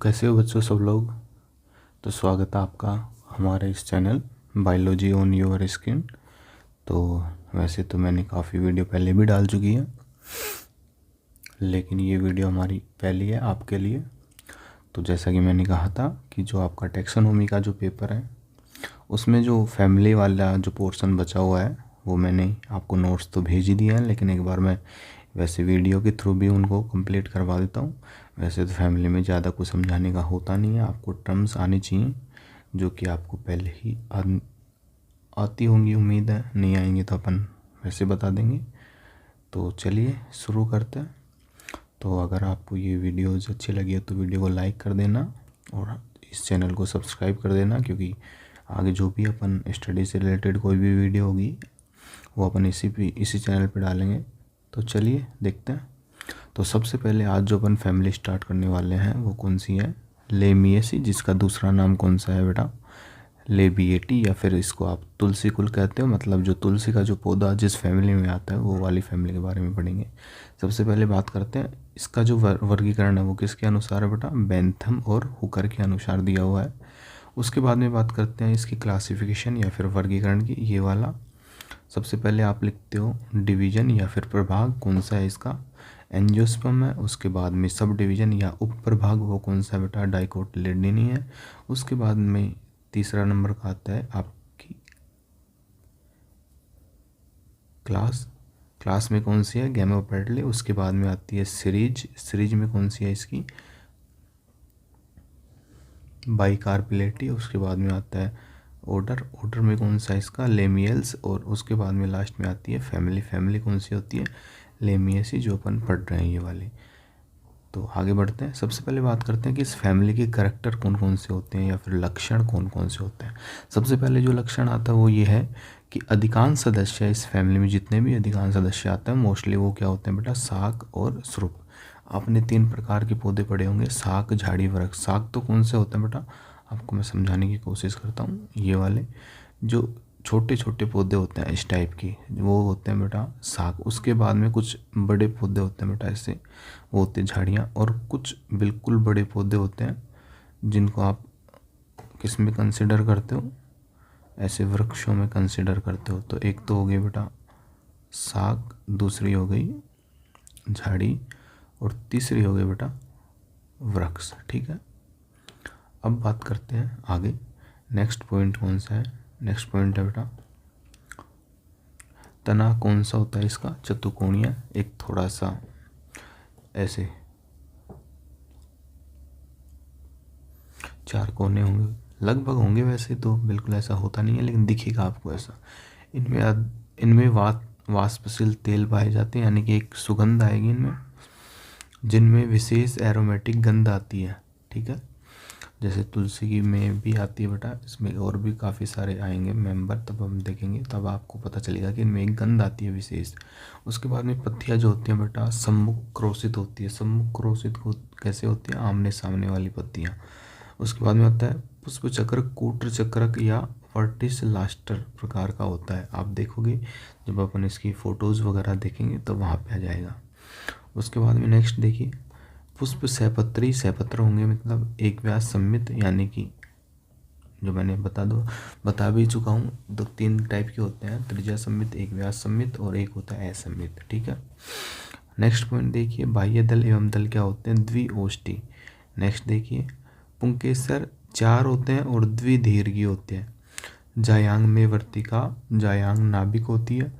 तो कैसे हो बच्चों सब लोग। तो स्वागत है आपका हमारे इस channel biology on your skin. तो वैसे तो मैंने काफ़ी वीडियो पहले भी डाल चुकी है, लेकिन ये वीडियो हमारी पहली है आपके लिए। तो जैसा कि मैंने कहा था कि जो आपका टैक्सोनॉमी का जो पेपर है उसमें जो फैमिली वाला जो पोर्शन बचा हुआ है वो मैंने आपको नोट्स तो भेज ही दिए हैं, लेकिन एक बार मैं वैसे वीडियो के थ्रू भी उनको कंप्लीट करवा देता हूँ। वैसे तो फैमिली में ज़्यादा कुछ समझाने का होता नहीं है, आपको टर्म्स आनी चाहिए जो कि आपको पहले ही आती होंगी, उम्मीद है। नहीं आएंगी तो अपन वैसे बता देंगे। तो चलिए शुरू करते हैं। तो अगर आपको ये वीडियोज़ अच्छी लगी है तो वीडियो को लाइक कर देना और इस चैनल को सब्सक्राइब कर देना, क्योंकि आगे जो भी अपन स्टडी से रिलेटेड कोई भी वीडियो होगी वो अपन इसी चैनल पे डालेंगे। तो चलिए देखते हैं। तो सबसे पहले आज जो अपन फैमिली स्टार्ट करने वाले हैं वो कौन सी है, लेमिएसी, जिसका दूसरा नाम कौन सा है बेटा, लेबिएटी, या फिर इसको आप तुलसी कुल कहते हो। मतलब जो तुलसी का जो पौधा जिस फैमिली में आता है वो वाली फैमिली के बारे में पढ़ेंगे। सबसे पहले बात करते हैं इसका जो वर्गीकरण है वो किसके अनुसार है बेटा, बेंथम और हुकर के अनुसार दिया हुआ है। उसके बाद में बात करते हैं इसकी क्लासिफिकेशन या फिर वर्गीकरण की, ये वाला। सबसे पहले आप लिखते हो डिवीजन या फिर प्रभाग कौन सा है इसका, एंजियोस्पर्म है। उसके बाद में सब डिवीजन या उप प्रभाग वो कौन सा है बेटा, डाइकोटिलेडोनी है। उसके बाद में तीसरा नंबर का आता है आपकी क्लास में कौन सी है, गैमेटोपेडिले। उसके बाद में आती है सीरीज में कौन सी है इसकी, बाइकार्पिलेटी। उसके बाद में आता है ऑर्डर में कौन सा है इसका, लेमियल्स। और उसके बाद में लास्ट में आती है फैमिली कौन सी होती है, लेमिएसी, जो अपन पढ़ रहे हैं ये वाली। तो आगे बढ़ते हैं। सबसे पहले बात करते हैं कि इस फैमिली के करैक्टर कौन कौन से होते हैं या फिर लक्षण कौन कौन से होते हैं। सबसे पहले जो लक्षण आता है वो ये है कि अधिकांश सदस्य इस फैमिली में, जितने भी अधिकांश सदस्य आते हैं मोस्टली वो क्या होते हैं बेटा, शाक और श्रुप। आपने 3 प्रकार के पौधे पढ़े होंगे, शाक, झाड़ी, वृक्ष। शाक तो कौन से होते हैं बेटा, आपको मैं समझाने की कोशिश करता हूँ। ये वाले जो छोटे छोटे पौधे होते हैं इस टाइप की, वो होते हैं बेटा शाक। उसके बाद में कुछ बड़े पौधे होते हैं बेटा ऐसे, वो होते हैं झाड़ियाँ। और कुछ बिल्कुल बड़े पौधे होते हैं जिनको आप किस में कंसिडर करते हो, ऐसे वृक्षों में कंसिडर करते हो। तो एक तो हो गई बेटा शाक, दूसरी हो गई झाड़ी, और तीसरी हो गई बेटा वृक्ष। ठीक है, अब बात करते हैं आगे। नेक्स्ट पॉइंट कौन सा है, नेक्स्ट पॉइंट है बेटा तना कौन सा होता है इसका, चतुकोणीय। एक थोड़ा सा ऐसे 4 कोने होंगे, लगभग होंगे, वैसे तो बिल्कुल ऐसा होता नहीं है लेकिन दिखेगा आपको ऐसा। इनमें वाष्पशील तेल पाए जाते हैं, यानी कि एक सुगंध आएगी इनमें, जिनमें विशेष एरोमेटिक गंध आती है। ठीक है, जैसे तुलसी की में भी आती है बेटा, इसमें और भी काफ़ी सारे आएंगे मेंबर, तब हम देखेंगे, तब आपको पता चलेगा कि इनमें एक गंध आती है विशेष। उसके बाद में पत्तियां जो होती हैं बेटा सम्मुख क्रोशित होती है। सम्मुख क्रोशित कैसे होती है, आमने सामने वाली पत्तियां। उसके बाद में आता है पुष्प चक्र कूटर चक्रक या वर्टिसिलास्टर प्रकार का होता है। आप देखोगे जब अपन इसकी फ़ोटोज़ वगैरह देखेंगे तो वहाँ पे आ जाएगा। उसके बाद में नेक्स्ट देखिए, पुष्प सहपत्र होंगे, मतलब एक व्यास सम्मित, यानी कि जो मैंने बता भी चुका हूँ, 3 टाइप के होते हैं, त्रिज्या सम्मित, एक व्यास सम्मित और एक होता है असम्मित। ठीक है, नेक्स्ट पॉइंट देखिए, बाह्य दल एवं दल क्या होते हैं, द्विओष्ठी। नेक्स्ट देखिए, पुंकेसर 4 होते हैं और द्विदीर्घी होते हैं। जायांग में वर्तिका, जायांग नाभिक होती है,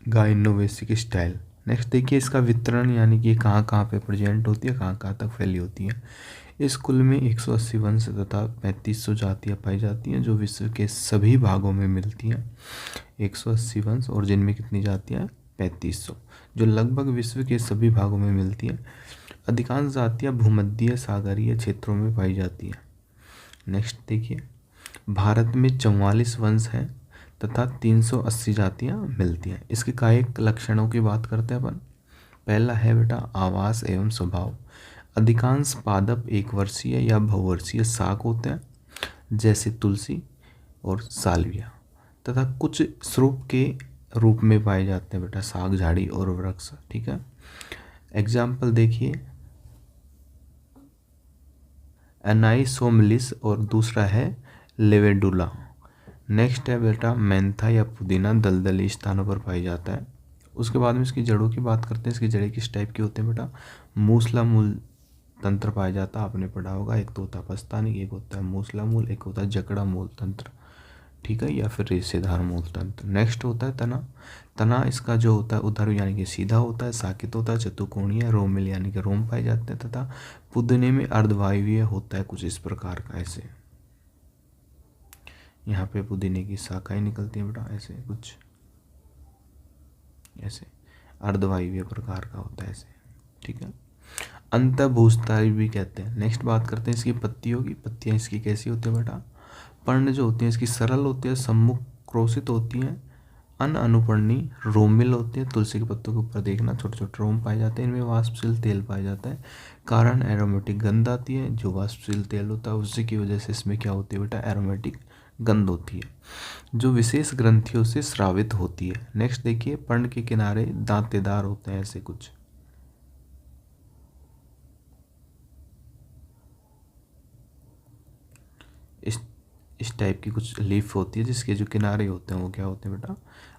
गाइनोवेसिक स्टाइल। नेक्स्ट देखिए इसका वितरण, यानी कि कहाँ कहाँ पे प्रेजेंट होती है, कहाँ कहाँ तक फैली होती है। इस कुल में 180 वंश तथा 3500 जातियाँ पाई जाती हैं जो विश्व के सभी भागों में मिलती हैं। 180 वंश और जिनमें कितनी जातियाँ, 3500, जो लगभग विश्व के सभी भागों में मिलती हैं। अधिकांश जातियाँ भूमध्य सागरीय क्षेत्रों में पाई जाती हैं। नेक्स्ट देखिए, भारत में 44 वंश हैं तथा 380 जातियाँ मिलती हैं। इसके कायिक लक्षणों की बात करते हैं अपन। पहला है बेटा आवास एवं स्वभाव। अधिकांश पादप 1 वर्षीय या बहुवर्षीय शाक होते हैं, जैसे तुलसी और सालविया, तथा कुछ श्रुप के रूप में पाए जाते हैं बेटा शाक, झाड़ी और वृक्ष। ठीक है, एग्जाम्पल देखिए, एनाइसोमलिस और दूसरा है लेवेडुला। नेक्स्ट है बेटा मेंथा या पुदीना, दलदली स्थानों पर पाई जाता है। उसके बाद में इसकी जड़ों की बात करते हैं। इसकी जड़ें किस टाइप की होती हैं बेटा? मूसला मूल तंत्र पाया जाता है, आपने पढ़ा होगा। एक तो होता है पस्तानी, एक होता है मूसला मूल, एक होता है जकड़ा मूल तंत्र, ठीक है, या फिर रेशेदार मूल तंत्र। नेक्स्ट होता है तना। तना इसका जो होता है उधर यानी कि सीधा होता है, साकित होता है, चतुकोणीय, रोमिल यानी कि रोम पाए जाते हैं, तथा पुदीने में अर्धवायवीय होता है कुछ इस प्रकार का। ऐसे यहाँ पे पुदीने की शाखाएं निकलती हैं बेटा, ऐसे कुछ ऐसे अर्धवायवीय प्रकार का होता है ऐसे, ठीक है। अंतःभूस्थायी भी कहते हैं। नेक्स्ट बात करते हैं इसकी पत्तियों की। पत्तियाँ इसकी कैसी होती है बेटा? पर्ण जो होती है इसकी सरल होती है, सम्मुख क्रोशित होती हैं, अनुपर्णी, रोमिल होती है। तुलसी के पत्तों के ऊपर देखना छोटे छोटे रोम पाए जाते हैं। इनमें वाष्पशील तेल पाया जाता है, कारण एरोमेटिक गंध आती है। जो वाष्पशील तेल होता है उसी की वजह से इसमें क्या होती है बेटा? एरोमेटिक गंध होती है, जो विशेष ग्रंथियों से स्रावित होती है। नेक्स्ट देखिए, पर्ण के किनारे दांतेदार होते हैं ऐसे कुछ, इस टाइप की कुछ लीफ होती है जिसके जो किनारे होते हैं वो क्या होते हैं बेटा?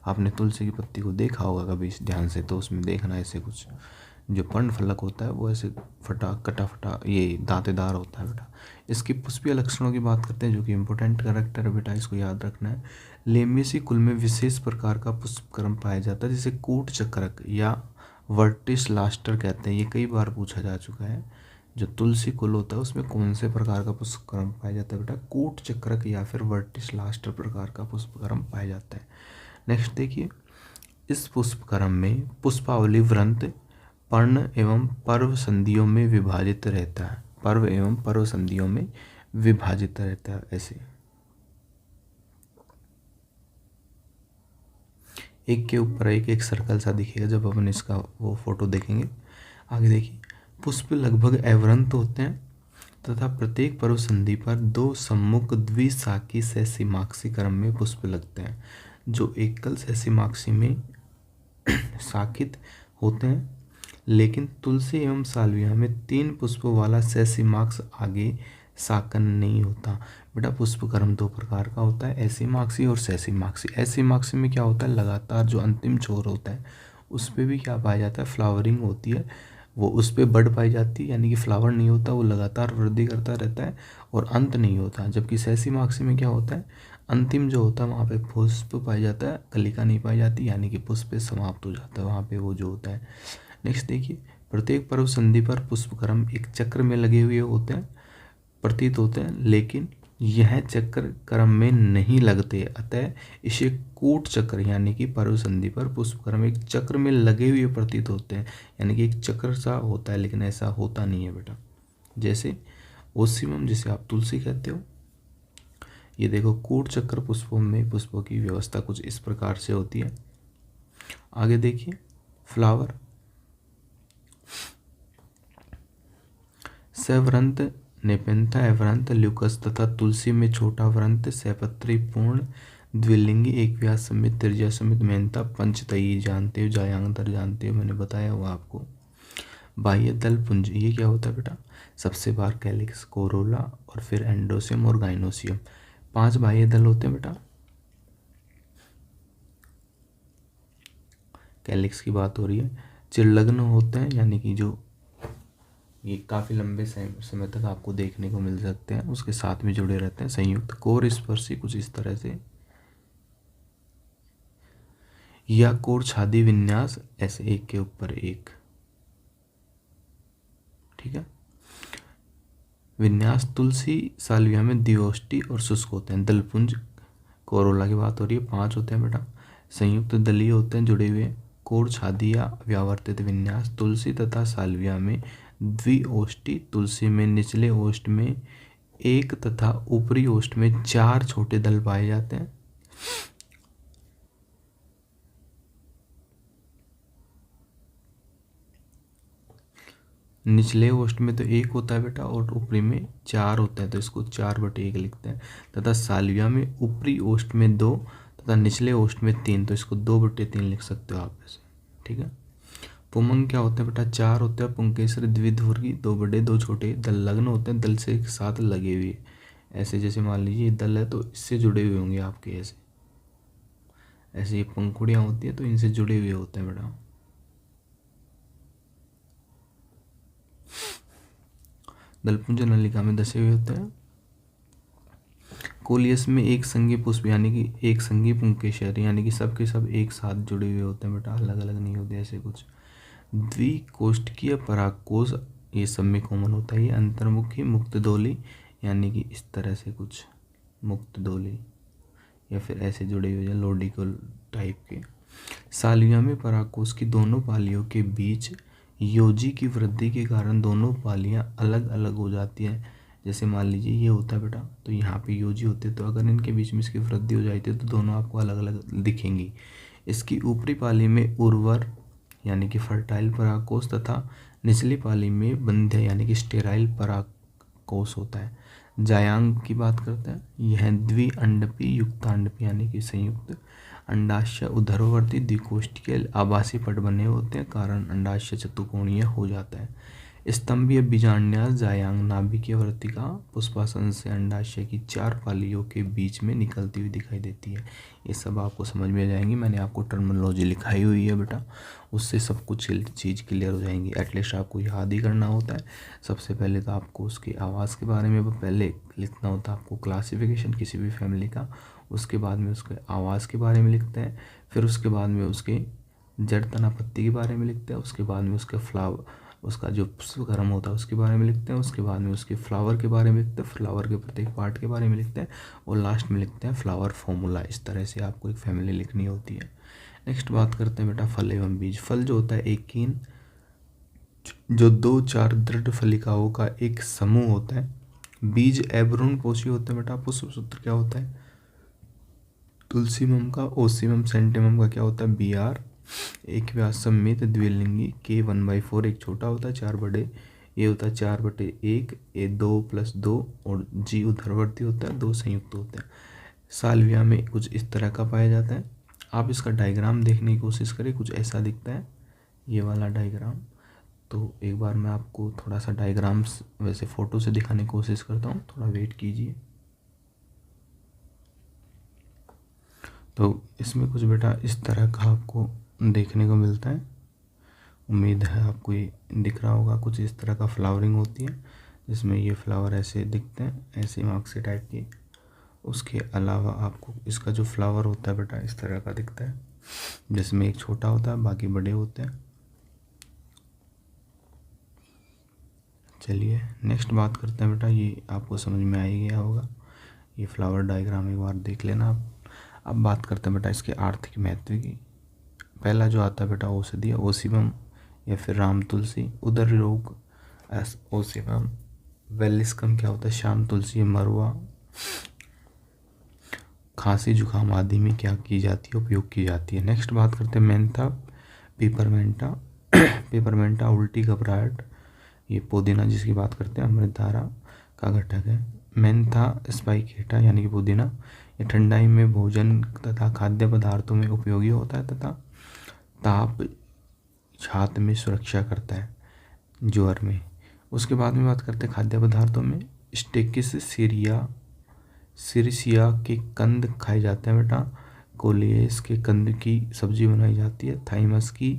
आपने तुलसी की पत्ती को देखा होगा कभी ध्यान से, तो उसमें देखना ऐसे कुछ जो पर्ण फलक होता है वो ऐसे फटा कटा फटा ये दांतेदार होता है बेटा। इसकी पुष्पीय लक्षणों की बात करते हैं जो कि इंपॉर्टेंट कैरेक्टर है बेटा, इसको याद रखना है। लेमियसी कुल में विशेष प्रकार का पुष्पक्रम पाया जाता है जिसे कूट चक्रक या वर्टिस लास्टर कहते हैं। ये कई बार पूछा जा चुका है। जो तुलसी कुल होता है उसमें कौन से प्रकार का पुष्पक्रम पाया जाता है बेटा? कूट चक्रक या फिर वर्टिस लास्टर प्रकार का पुष्पक्रम पाया जाता है। नेक्स्ट देखिए, इस पुष्पक्रम में पुष्पावली वृंत पर्ण एवं पर्व संधियों में विभाजित रहता है। पर्व एवं पर्व संधियों में विभाजित रहता है ऐसे, एक के ऊपर एक सर्कल सा दिखेगा जब अपन इसका वो फोटो देखेंगे। आगे देखिए, पुष्प लगभग अवृंत होते हैं तथा प्रत्येक पर्व संधि पर दो सम्मुख द्विशाखी सहसिमाक्षी क्रम में पुष्प लगते हैं। जो एकल सहसिमाक्षी में शाखित होते हैं, लेकिन तुलसी एवं साल्विया में 3 पुष्पों वाला सहसिमाक्ष आगे शाकन नहीं होता। बेटा पुष्पक्रम 2 प्रकार का होता है, ऐसीमाक्षी और सहसिमाक्षी। ऐसीमाक्षी में क्या होता है? लगातार जो अंतिम छोर होता है उस पर भी क्या पाया जाता है? फ्लावरिंग होती है, वो उस पर बड पाई जाती है, यानी कि फ्लावर नहीं होता, वो लगातार वृद्धि करता रहता है और अंत नहीं होता। जबकि सहसिमाक्षी में क्या होता है? अंतिम जो होता है वहाँ पे पुष्प पाया जाता है, कलिका नहीं पाई जाती, यानी कि पुष्प समाप्त हो जाता है वहाँ पे वो जो होता है। नेक्स्ट देखिए, प्रत्येक पर्व संधि पर पुष्पक्रम एक चक्र में लगे हुए होते हैं, प्रतीत होते हैं, लेकिन यह चक्र क्रम में नहीं लगते, अतः इसे कूट चक्र यानी कि पर्व संधि पर पुष्पक्रम एक चक्र में लगे हुए प्रतीत होते हैं, यानी कि एक चक्र सा होता है, लेकिन ऐसा होता नहीं है बेटा। जैसे ओसिमम, जिसे आप तुलसी कहते हो, ये देखो कूट चक्र पुष्पों में पुष्पों की व्यवस्था कुछ इस प्रकार से होती है। आगे देखिए, फ्लावर सवृंत, नेपेंथा एवरंत, ल्यूकस तथा तुलसी में छोटा वृंत, सहपत्री पूर्ण, द्विलिंगी, एक व्यास समेत, त्रिज्या समेत, मेहनता, पंचतई जानते हो, जायांतर जानते हो, मैंने बताया हुआ आपको। बाह्य दल पुंज, ये क्या होता है बेटा? सबसे बार कैलिक्स, कोरोला और फिर एंडोसियम और गाइनोसियम, 5 बाह्य दल होते हैं बेटा। कैलिक्स की बात हो रही है। चिरलग्न होते हैं, यानी कि जो ये काफ़ी लंबे समय तक आपको देखने को मिल सकते हैं, उसके साथ में जुड़े रहते हैं। संयुक्त कोर स्पर्शी कुछ इस तरह से, या कोर छादी विन्यास ऐसे एक के ऊपर एक, ठीक है। विन्यास तुलसी साल्विया में द्विओष्टी और शुष्क होते हैं। दलपुंज कोरोला की बात हो रही है, 5 होते हैं बेटा। संयुक्त दलीय होते हैं जुड़े हुए। कोर छादी या व्यावर्तित विन्यास तुलसी तथा साल्विया में द्विओष्टी, तुलसी में निचले ओष्ठ में 1 तथा ऊपरी ओष्ठ में 4 छोटे दल पाए जाते हैं। निचले ओष्ठ में तो 1 होता है बेटा और ऊपरी में 4 होता है, तो इसको 4/1 लिखते हैं। तथा साल्विया में ऊपरी ओष्ठ में 2 तथा निचले ओष्ठ में 3, तो इसको 2/3 लिख सकते हो आप ऐसे, ठीक है। पुमंग क्या होता है बेटा, 4 होते हैं पुंकेसर द्विध्रुवी, 2 बड़े 2 छोटे दल लग्न होते हैं, दल से एक साथ लगे हुए। ऐसे जैसे मान लीजिए दल है तो इससे जुड़े हुए होंगे आपके, ऐसे ऐसे ये पंखुड़ियाँ होती है तो इनसे जुड़े हुए होते हैं बेटा। दलपुंज नलिका में धसे हुए होते हैं। कोलियस में एक संघी पुष्प यानी कि एक संघी पुंकेसर यानी कि सब के सब एक साथ जुड़े हुए होते हैं बेटा, अलग अलग नहीं होते ऐसे कुछ। द्विकोष्ठकीय परागकोश ये सब में कॉमन होता है। ये अंतर्मुखी मुक्तदोली यानी कि इस तरह से कुछ मुक्तदोली या फिर ऐसे जुड़े हुए लोडिकल टाइप के। सालिया में परागकोश की दोनों पालियों के बीच योजी की वृद्धि के कारण दोनों पालियां अलग अलग हो जाती हैं। जैसे मान लीजिए ये होता है बेटा, तो यहाँ पे योजी होते हैं, तो अगर इनके बीच में इसकी वृद्धि हो जाती है तो दोनों आपको अलग अलग दिखेंगी। इसकी ऊपरी पाली में उर्वर यानी कि फर्टाइल परागकोश तथा निचली पाली में बंध्य यानी कि स्टेराइल परागकोश होता है। जायांग की बात करते हैं, यह द्विअंडपी युक्तांडपी यानी कि संयुक्त अंडाशय उधरवर्ती द्विकोष्ठीय आभासी पट बने होते हैं, कारण अंडाशय चतुकोणीय हो जाता है। स्तंभीय बीजांड्यास जायांग नाभिकीय वर्तिका पुष्पासन से अंडाशय की 4 पालियों के बीच में निकलती हुई दिखाई देती है। ये सब आपको समझ में आ जाएंगी, मैंने आपको टर्मिनोलॉजी लिखाई हुई है बेटा, उससे सब कुछ चीज़ क्लियर हो जाएंगी। एटलीस्ट आपको याद ही करना होता है। सबसे पहले तो आपको उसके आवास के बारे में पहले लिखना होता है, आपको क्लासिफिकेशन किसी भी फैमिली का, उसके बाद में उसके आवास के बारे में लिखते हैं, फिर उसके बाद में उसके जड़ तना पत्ती के बारे में लिखते हैं, उसके बाद में उसके फ्लावर उसका जो पुष्पक्रम होता है उसके बारे में लिखते हैं, उसके बाद में उसके फ्लावर के बारे में लिखते हैं, फ्लावर के प्रत्येक पार्ट के बारे में लिखते हैं और लास्ट में लिखते हैं फ्लावर फॉर्मूला। इस तरह से आपको एक फैमिली लिखनी होती है। नेक्स्ट बात करते हैं बेटा फल एवं बीज। फल जो होता है एकीन जो 2-4 दृढ़ फलिकाओं का एक समूह होता है। बीज एभ्रूण पोषी होते हैं बेटा। पुष्पसूत्र क्या होता है, तुलसीमम का ओसीमम सेंटिमम का क्या होता है BR। एक व्यासमित द्विलिंगी के 1/4 एक छोटा होता है, 4 बड़े, ये होता है 4/1, ए 2+2 और जी उधरवर्ती होता है, 2 संयुक्त होते हैं। साल्विया में कुछ इस तरह का पाया जाता है। आप इसका डायग्राम देखने की कोशिश करें, कुछ ऐसा दिखता है ये वाला डायग्राम। तो एक बार मैं आपको थोड़ा सा डायग्राम्स वैसे फ़ोटो से दिखाने की कोशिश करता हूँ, थोड़ा वेट कीजिए। तो इसमें कुछ बेटा इस तरह का आपको देखने को मिलता है, उम्मीद है आपको ये दिख रहा होगा। कुछ इस तरह का फ्लावरिंग होती है जिसमें ये फ्लावर ऐसे दिखते हैं, ऐसे मार्क्स टाइप की। उसके अलावा आपको इसका जो फ्लावर होता है बेटा इस तरह का दिखता है, जिसमें एक छोटा होता है बाकी बड़े होते हैं। चलिए नेक्स्ट बात करते हैं बेटा, ये आपको समझ में आ ही गया होगा, ये फ्लावर डायग्राम एक बार देख लेना आप। अब बात करते हैं बेटा इसके आर्थिक महत्व की। पहला जो आता है बेटा औषधि ओसीमम या फिर राम तुलसी। उदर रोग ओसीमम। वेलिस्कम क्या होता है श्याम तुलसी। मरुआ खांसी जुकाम आदि में क्या की जाती है, उपयोग की जाती है। नेक्स्ट बात करते हैं मेंथा पेपरमेंटा। पेपरमेंटा उल्टी घबराहट, ये पुदीना जिसकी बात करते हैं अमृतधारा का घटक है। मेंथा स्पाइकेटा यानी कि पुदीना, ये ठंडाई में भोजन तथा खाद्य पदार्थों में उपयोगी होता है तथा ताप छात में सुरक्षा करता है ज्वर में। उसके बाद में बात करते हैं खाद्य पदार्थों में स्टेकिस सिरिसिया के कंद खाए जाते हैं बेटा। कोलियस के कंद की सब्जी बनाई जाती है। थाइमस की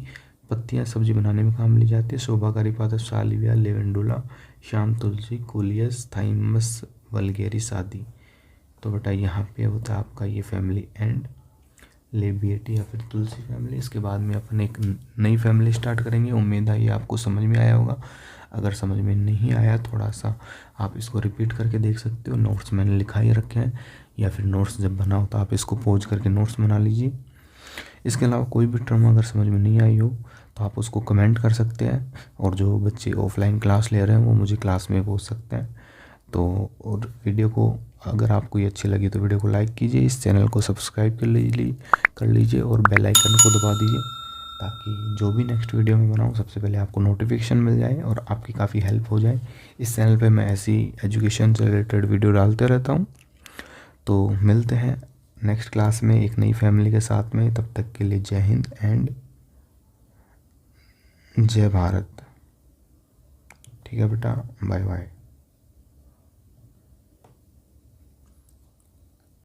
पत्तियां सब्जी बनाने में काम ली जाती है। शोभाकारी पादप साल्विया लेवेंडुला श्याम तुलसी कोलियस थाइमस वल्गेरिस आदि। तो बेटा यहाँ पे होता है आपका ये फैमिली एंड लेबिएटी या फिर तुलसी फैमिली। इसके बाद में अपन एक नई फैमिली स्टार्ट करेंगे। उम्मीद है ये आपको समझ में आया होगा। अगर समझ में नहीं आया थोड़ा सा आप इसको रिपीट करके देख सकते हो, नोट्स मैंने लिखा ही रखे हैं, या फिर नोट्स जब बना हो तो आप इसको पॉज करके नोट्स बना लीजिए। इसके अलावा कोई भी टर्म अगर समझ में नहीं आई हो तो आप उसको कमेंट कर सकते हैं, और जो बच्चे ऑफलाइन क्लास ले रहे हैं वो मुझे क्लास में पूछ सकते हैं। तो और वीडियो को अगर आपको ये अच्छी लगी तो वीडियो को लाइक कीजिए, इस चैनल को सब्सक्राइब कर लीजिए और बेल आइकन को दबा दीजिए, ताकि जो भी नेक्स्ट वीडियो में बनाऊँ सबसे पहले आपको नोटिफिकेशन मिल जाए और आपकी काफ़ी हेल्प हो जाए। इस चैनल पे मैं ऐसी एजुकेशन से रिलेटेड वीडियो डालते रहता हूँ। तो मिलते हैं नेक्स्ट क्लास में एक नई फैमिली के साथ में, तब तक के लिए जय हिंद एंड जय भारत। ठीक है बेटा, बाय बाय।